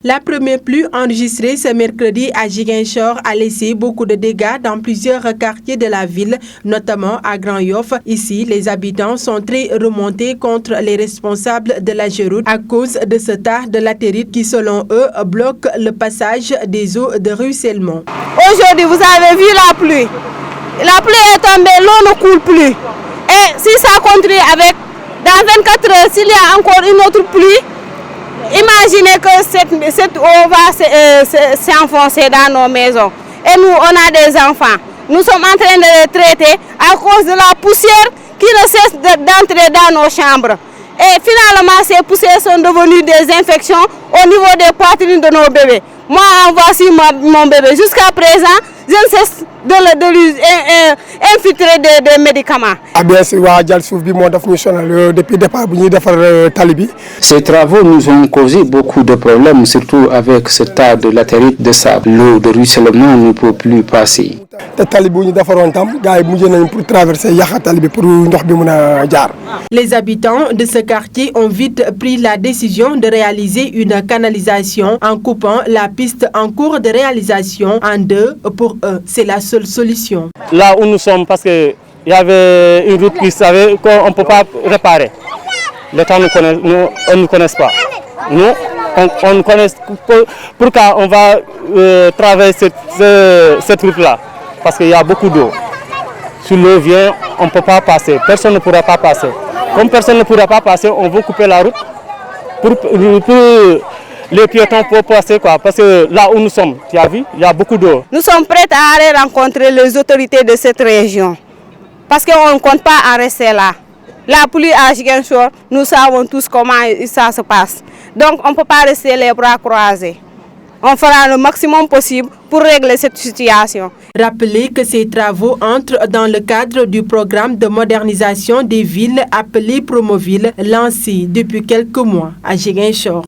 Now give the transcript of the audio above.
La première pluie enregistrée ce mercredi à Ziguinchor a laissé beaucoup de dégâts dans plusieurs quartiers de la ville, notamment à Grand Yoff. Ici, les habitants sont très remontés contre les responsables de la Géroute à cause de ce tas de latérite qui, selon eux, bloque le passage des eaux de ruissellement. Aujourd'hui, vous avez vu la pluie. La pluie est tombée, l'eau ne coule plus. Et si ça continue dans 24 heures, s'il y a encore une autre pluie, imaginez que cette eau va s'enfoncer dans nos maisons. Et nous, on a des enfants. Nous sommes en train de les traiter à cause de la poussière qui ne cesse d'entrer dans nos chambres. Et finalement, ces poussières sont devenues des infections au niveau des poitrines de nos bébés. Moi, voici mon bébé. Jusqu'à présent, je ne cesse de lui infiltrer des médicaments. Ces travaux nous ont causé beaucoup de problèmes, surtout avec ce tas de latérite de sable. L'eau de ruissellement ne peut plus passer. Les habitants de ce quartier ont vite pris la décision de réaliser une canalisation en coupant la piste en cours de réalisation en deux. Pour eux, c'est la seule solution. Là où nous sommes, parce qu'il y avait une route qui savait qu'on ne peut pas réparer. L'État ne nous connaît pas. Nous, on nous connaît. Pourquoi on va traverser cette route-là? Parce qu'il y a beaucoup d'eau. Si l'eau vient, on ne peut pas passer. Personne ne pourra pas passer. Comme personne ne pourra pas passer, on veut couper la route pour les piétons pour passer, quoi. Parce que là où nous sommes, tu as vu, il y a beaucoup d'eau. Nous sommes prêts à aller rencontrer les autorités de cette région. Parce qu'on ne compte pas en rester là. La pluie à Ziguinchor, nous savons tous comment ça se passe. Donc on ne peut pas rester les bras croisés. On fera le maximum possible pour régler cette situation. Rappelez que ces travaux entrent dans le cadre du programme de modernisation des villes appelé Promoville, lancé depuis quelques mois à Ziguinchor.